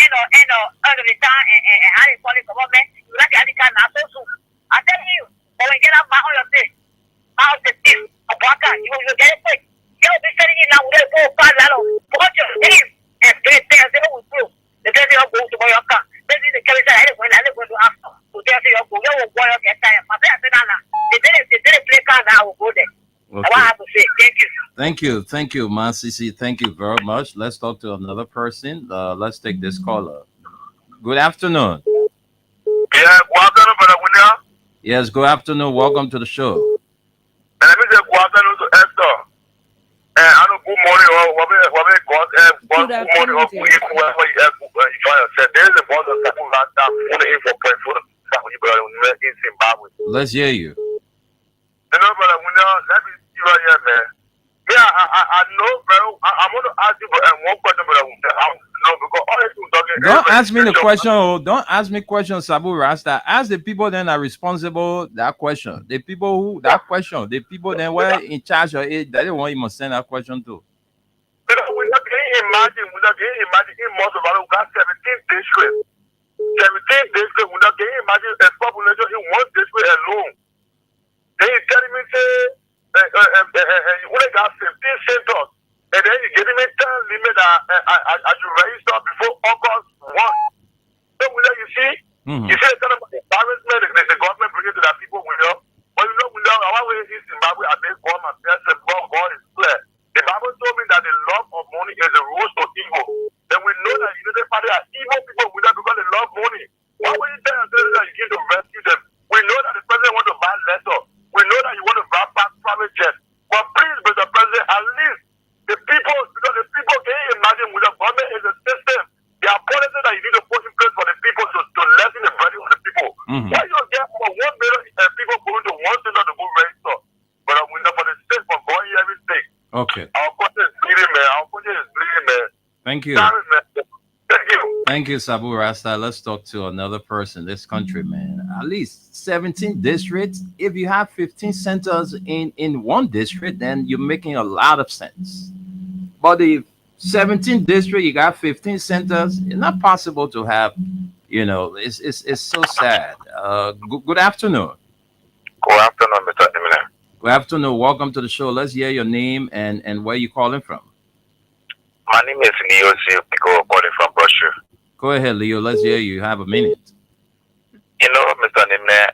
Speaker 10: end of the time and how they call it government, you like the can now so soon. I tell you, when we get up my own thing, out the thing, a baka, you get it quick. You'll be sending you now with a full five dollars. Put your name and pay things they will prove. The day they go to my car. This is the carry that when I live with you after. To tell you, go, you will get time. My parents said, they didn't play card, I will go there.
Speaker 2: Okay.
Speaker 10: I have to say, thank you.
Speaker 2: Thank you, Masisi. Thank you very much. Let's talk to another person. Let's take this caller. Good afternoon.
Speaker 9: Yeah, good afternoon, Brother William.
Speaker 2: Yes, good afternoon. Welcome to the show.
Speaker 9: And let me say good afternoon to Esther. And I know good morning or good morning or good evening, wherever you find yourself. There is a bunch of people last time for the info point for the in Zimbabwe.
Speaker 2: Let's hear you.
Speaker 9: You know, Brother William, let me see right here, man. Yeah, I know, bro. I'm going to ask you one question, Brother William. No, because all this talking.
Speaker 2: Don't ask me the question. Don't ask me questions, Sabu Rasta. Ask the people then are responsible that question. The people who that question. The people then were in charge of it. They don't want you to send that question to.
Speaker 9: Can you imagine? In most of our got 17 districts. 17 districts. Can you imagine a population in one district alone? Then you telling me say you only got 15 centers. And then you give me time limit as you register before August 1. So you see, you see the kind of embarrassment the government bringing to the people with you. But you know, our way in Zimbabwe, I think God is clear. The Bible told me that the love of money is the root of evil. Then we know that you know the party are evil people with that because they love money. Why would you tell us that you need to rescue them? We know that the president wants to buy lesser. We know that you want to buy back private jets. But please, Mr. President, at least the people, because the people, can you imagine with the government is a system, there are policies that you need to put in place for the people to lessen the burden on the people. Why you get for 1 million people going to one center to go register? But we know for the sake of going every state.
Speaker 2: Okay.
Speaker 9: Our country is bleeding, man. Our country is bleeding, man.
Speaker 2: Thank you.
Speaker 9: Sorry, man. Thank you.
Speaker 2: Thank you, Sabu Rasta. Let's talk to another person. This country, man. At least 17 districts. If you have 15 centers in one district, then you're making a lot of sense. But if 17 district, you got 15 centers, it's not possible to have, you know, it's so sad. Good afternoon.
Speaker 9: Good afternoon, Mr. Eminem.
Speaker 2: Good afternoon. Welcome to the show. Let's hear your name and where you calling from.
Speaker 9: My name is Leo Zipiko, calling from Brochure.
Speaker 2: Go ahead, Leo. Let's hear you. You have a minute.
Speaker 9: You know, Mr. Nimne,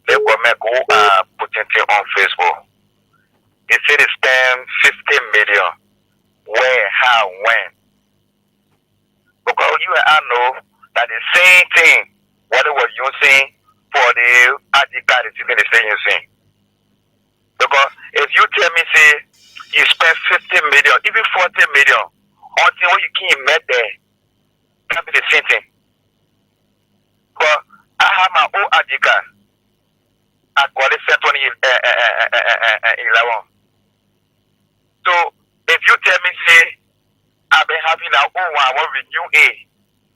Speaker 9: the government go putting things on Facebook. They say they spend 50 million. Where, how, when? Because you and I know that the same thing what they were using for the ID card is even the same using. Because if you tell me, say, you spend 50 million, even 40 million, until you can't met there, can be the same thing. But I have my own ID card. I got it set 2011. So if you tell me, say, I've been having our own one, I want to renew A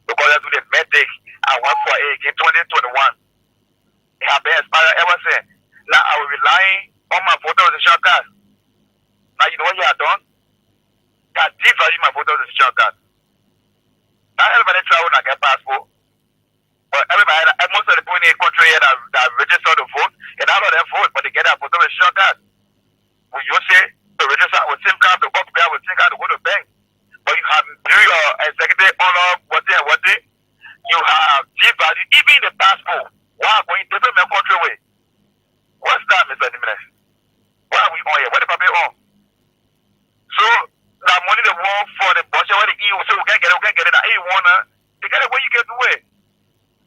Speaker 9: because I do the medic, I want for A in 2021. It has been expired ever since. Now I will rely on my photo registration card. Now you know what you have done? I devalue my photo registration card. Now everybody travel and get passport. But everybody, most of the people in the country here that register to vote, and all of them vote, but they get their photo registration card. Will you say to register with SIM card to upgrade with SIM card to go to bank? But you have do your executive honor, what day, you have devalued even the passport. Why are going different country way? What's that, Mr. Nimenez? Why are we on here? What the people on? So that money they want for the budget, what the EU say we can't get it. That EU wanna they get it where you can do it.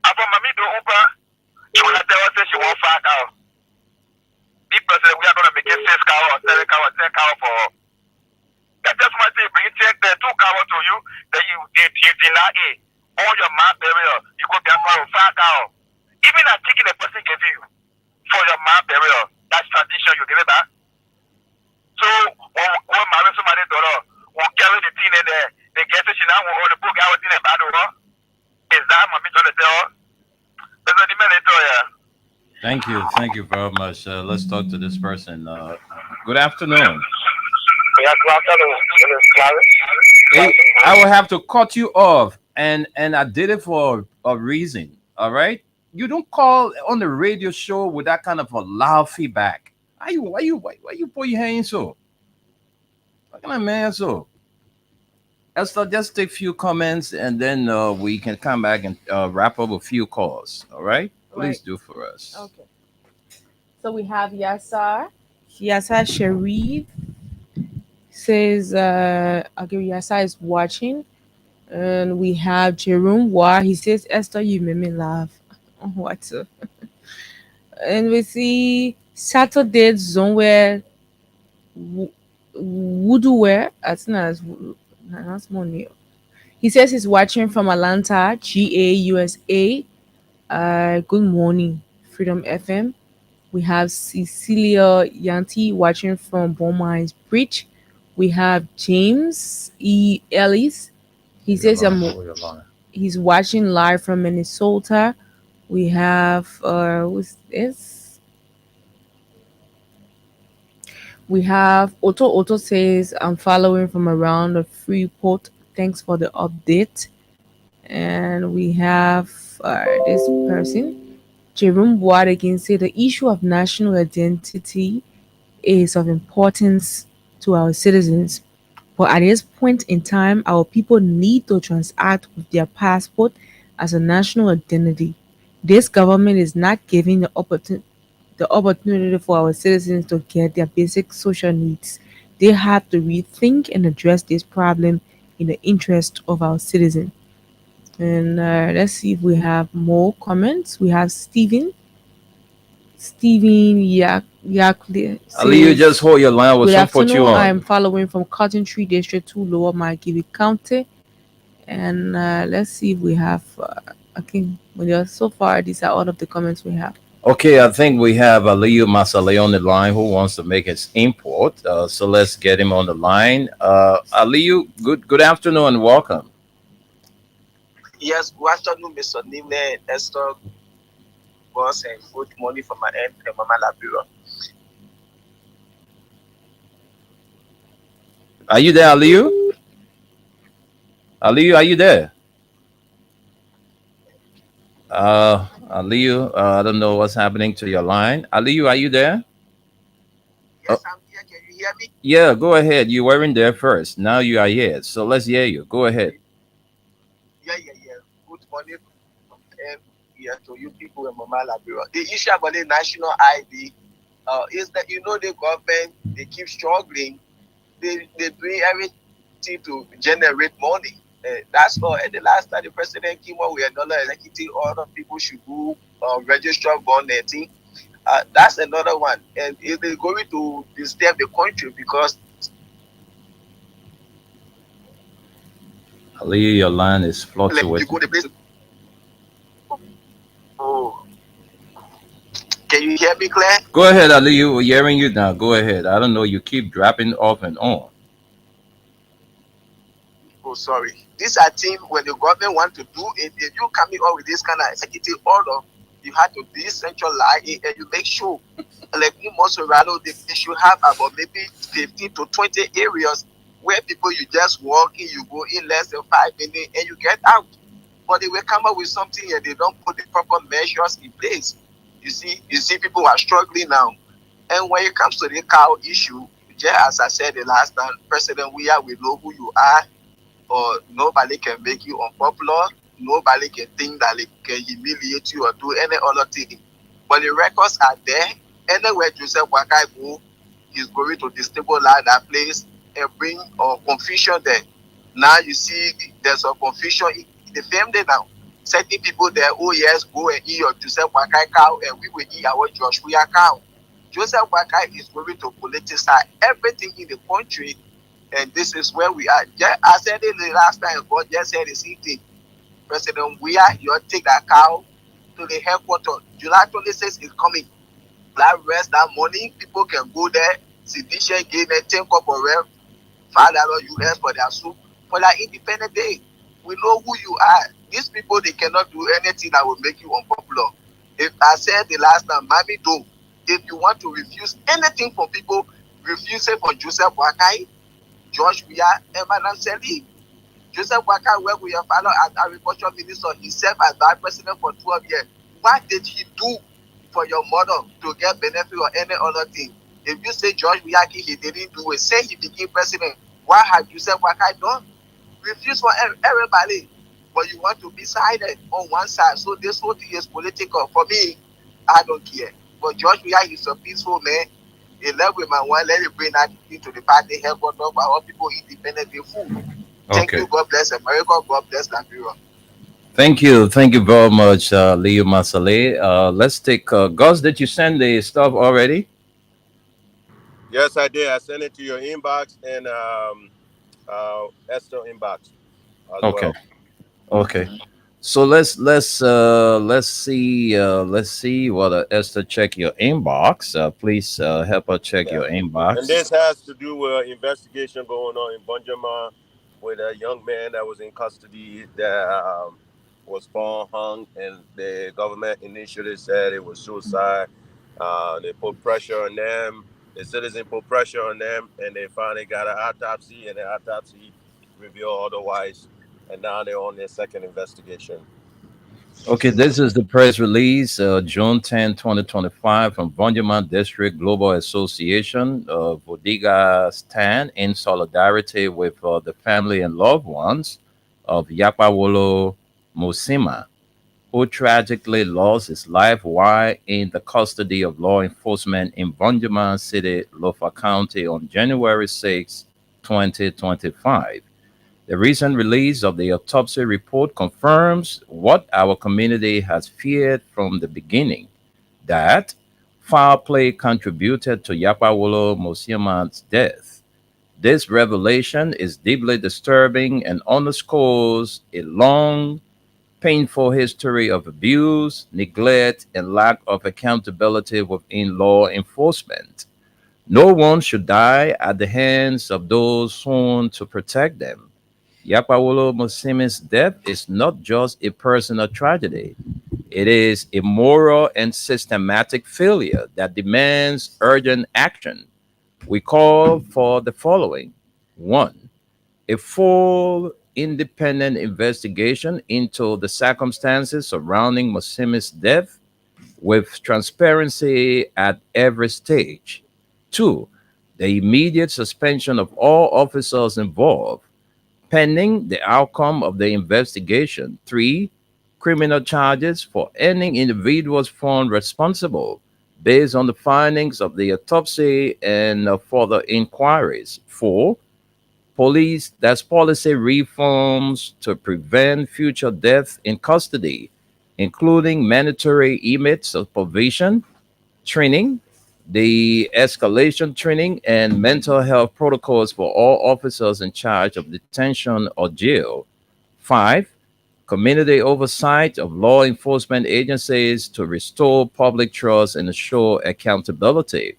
Speaker 9: And for mommy to Uber, she wanna tell us that she want 5 cows. The president, we are gonna make it 6 cows or 7 cows or 10 cows for. That's just why they bring take the 2 cows to you, then you deny it. All your man burial, you go get for 5 cows. Even a ticket the person gave you for your man burial, that's tradition, you give it back. So when marry somebody will carry the thing in there, they get it, she now will hold the book out in a bad over. Is that my mission to tell? There's a demand yeah.
Speaker 2: Thank you very much. Let's talk to this person. Good afternoon.
Speaker 9: Yeah, good afternoon.
Speaker 2: I will have to cut you off, and I did it for a reason. All right, you don't call on the radio show with that kind of a loud feedback. Why you put your hand so? What kind of man so? Esther, just take few comments, and then we can come back and wrap up a few calls. All right, please
Speaker 1: Right.
Speaker 2: do for us.
Speaker 1: Okay. So we have Yasar. Yasar Sharif says, okay, Yasar is watching. And we have Jerome Wa. He says, Esther, you made me laugh. What? And we see Saturday Zoneware Woodware. That's not as that's more new. He says he's watching from Atlanta, GA, USA. Good morning, Freedom FM. We have Cecilia Yanti watching from Beaumont Bridge. We have James E. Ellis. He says he's watching live from Minnesota. We have who's this? We have Otto says I'm following from around the Freeport. Thanks for the update. And we have this person, Jerome Boad again, say the issue of national identity is of importance to our citizens. But at this point in time, our people need to transact with their passport as a national identity. This government is not giving the opportunity for our citizens to get their basic social needs. They have to rethink and address this problem in the interest of our citizens. And let's see if we have more comments. We have Stephen Yakli
Speaker 2: Ali, you just hold your line. We'll
Speaker 1: good
Speaker 2: soon put you
Speaker 1: afternoon.
Speaker 2: on.
Speaker 1: I'm following from Cotton Tree District 2, Lower Margibi County. And let's see if we have, okay, so far, these are all of the comments we have.
Speaker 2: Okay, I think we have Aliyu Masale on the line who wants to make his import. So let's get him on the line. Aliyu, good afternoon and welcome.
Speaker 11: Yes, good afternoon, Mr. Nime, Esther, boss, and good morning from my end, Mama Labira.
Speaker 2: Are you there, Aliyu? Aliyu, are you there? Aliyu, I don't know what's happening to your line. Aliyu, are you there?
Speaker 11: Yes, I'm here. Can you hear me?
Speaker 2: Yeah, go ahead. You weren't there first. Now you are here. So let's hear you. Go ahead.
Speaker 11: Yeah. Good morning here to you people in Mama Labira. The issue about the national ID is that, the government, they keep struggling. They do everything to generate money. That's all. And the last time the president came out with another executive order, people should go register born 18. That's another one. And it is going to disturb the country because
Speaker 2: Aliyu, your line is fluctuating.
Speaker 11: Oh. Can you hear me, Claire?
Speaker 2: Go ahead, Aliyu. We're hearing you now. Go ahead. I don't know. You keep dropping off and on.
Speaker 11: Oh, sorry. These are things when the government want to do it. If you coming up with this kind of executive order, you have to decentralize it and you make sure, like in Monserrado, they should have about maybe 15 to 20 areas where people you just walk in, you go in less than 5 minutes and you get out. But they will come up with something and they don't put the proper measures in place. You see people are struggling now. And when it comes to the cow issue, just as I said the last time, President we know who you are, or nobody can make you unpopular, nobody can think that they can humiliate you or do any other thing. But the records are there. Anywhere Joseph Wakai go, he's going to destabilize that place and bring confusion there. Now you see there's a confusion in the family now. Certain people there, oh yes, go and eat your Joseph Wakai cow and we will eat our Joshua cow. Joseph Wakai is going to politicize everything in the country, and this is where we are. I said it the last time, God just said the same thing. President you take that cow to the headquarters. July 26th is coming. That rest, that money, people can go there, Seditious game and 10 cup of rent, $5 US for their soup. For that independent day, we know who you are. These people, they cannot do anything that will make you unpopular. If I said the last time, Mami do, if you want to refuse anything from people, refuse it for Joseph Wakai, George Weah, and Madam Sally. Joseph Waka worked with your father as agriculture minister. He served as vice president for 12 years. What did he do for your mother to get benefit or any other thing? If you say George Weah-Kee, he didn't do it, say he became president, what had Joseph Waka done? Refuse for everybody, but you want to be sided on one side. So this whole thing is political. For me, I don't care. But George Weah, he's a peaceful man. He left with my wife, let me bring that into the party, help us talk about all people independent with food. Thank you. God bless America. God bless Nigeria.
Speaker 2: Thank you very much, Leo Masale. Let's take Gus. Did you send the stuff already?
Speaker 8: Yes, I did. I sent it to your inbox and Esther inbox as
Speaker 2: Okay.
Speaker 8: well.
Speaker 2: Okay. So let's see what Esther, check your inbox. Please help her check your inbox.
Speaker 8: And this has to do with investigation going on in Bunjama with a young man that was in custody that was found hung, and the government initially said it was suicide. They put pressure on them. The citizen put pressure on them, and they finally got an autopsy, and the autopsy revealed otherwise. And now they're on their second investigation.
Speaker 2: Okay, this is the press release, June 10, 2025, from Bunjama District Global Association. Bodega stand in solidarity with the family and loved ones of Yakpawolo Musima, who tragically lost his life while in the custody of law enforcement in Bunjama City, Lofa County on January 6, 2025. The recent release of the autopsy report confirms what our community has feared from the beginning, that foul play contributed to Yapawolo Mosiaman's death. This revelation is deeply disturbing and underscores a long, painful history of abuse, neglect, and lack of accountability within law enforcement. No one should die at the hands of those sworn to protect them. Yapawolo Musimi's death is not just a personal tragedy. It is a moral and systematic failure that demands urgent action. We call for the following. 1. A full independent investigation into the circumstances surrounding Musimi's death with transparency at every stage. 2. The immediate suspension of all officers involved pending the outcome of the investigation. 3. Criminal charges for any individuals found responsible based on the findings of the autopsy and further inquiries. 4. Policy reforms to prevent future deaths in custody, including mandatory inmate supervision, training, the escalation training, and mental health protocols for all officers in charge of detention or jail. 5. Community oversight of law enforcement agencies to restore public trust and ensure accountability.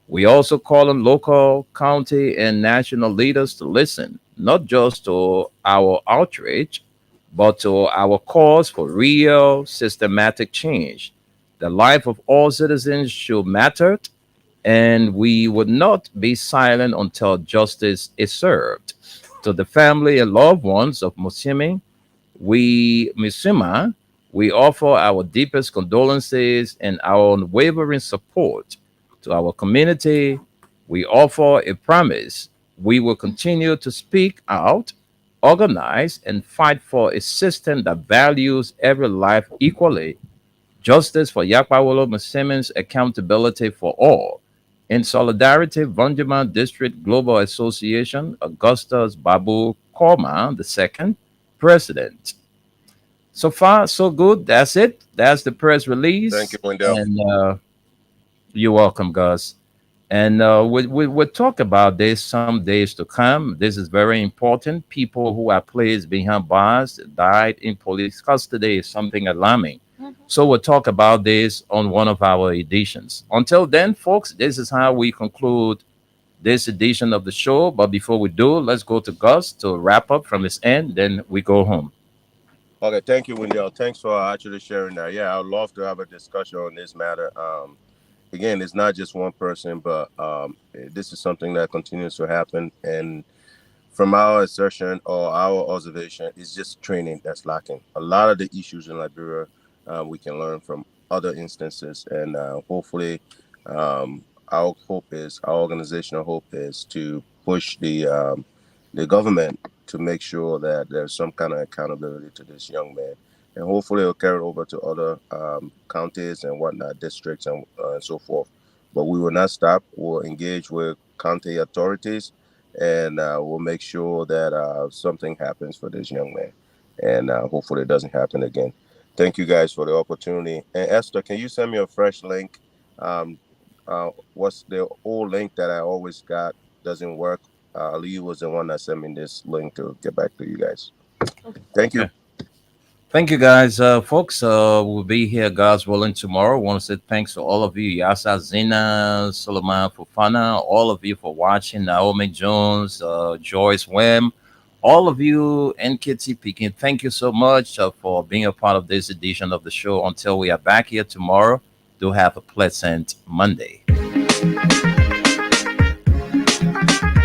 Speaker 2: We also call on local, county, and national leaders to listen, not just to our outrage, but to our calls for real, systematic change. The life of all citizens should matter, and we would not be silent until justice is served. To the family and loved ones of Musima, we offer our deepest condolences and our unwavering support. To our community, we offer a promise. We will continue to speak out, organize, and fight for a system that values every life equally. Justice for Yakpawolo Musimin's accountability for all. In solidarity, Bunjama District Global Association, Augustus Babu Korma II, President. So far, so good. That's it. That's the press release.
Speaker 8: Thank you, Wendell.
Speaker 2: And you're welcome, Gus. And we'll talk about this some days to come. This is very important. People who are placed behind bars, died in police custody, is something alarming. So we'll talk about this on one of our editions. Until then, folks, this is how we conclude this edition of the show. But before we do, let's go to Gus to wrap up from his end. Then we go home.
Speaker 8: Okay, thank you, Wendell. Thanks for actually sharing that. Yeah, I'd love to have a discussion on this matter. Again, it's not just one person, but this is something that continues to happen. And from our assertion or our observation, it's just training that's lacking. A lot of the issues in Liberia, we can learn from other instances, and hopefully, our hope is, our organizational hope is to push the government to make sure that there's some kind of accountability to this young man, and hopefully it'll carry over to other counties and whatnot, districts and so forth. But we will not stop. We'll engage with county authorities, and we'll make sure that something happens for this young man, and hopefully it doesn't happen again. Thank you guys for the opportunity. And Esther, can you send me a fresh link? What's the old link that I always got doesn't work? Ali was the one that sent me this link to get back to you guys. Thank you.
Speaker 2: Okay. Thank you, guys. Folks, we'll be here, God's willing, tomorrow. I want to say thanks to all of you. Yasa, Zina, Solomon Fofana, all of you for watching. Naomi Jones, Joyce Wim, all of you, NKT Peking. Thank you so much for being a part of this edition of the show. Until we are back here tomorrow, do have a pleasant Monday.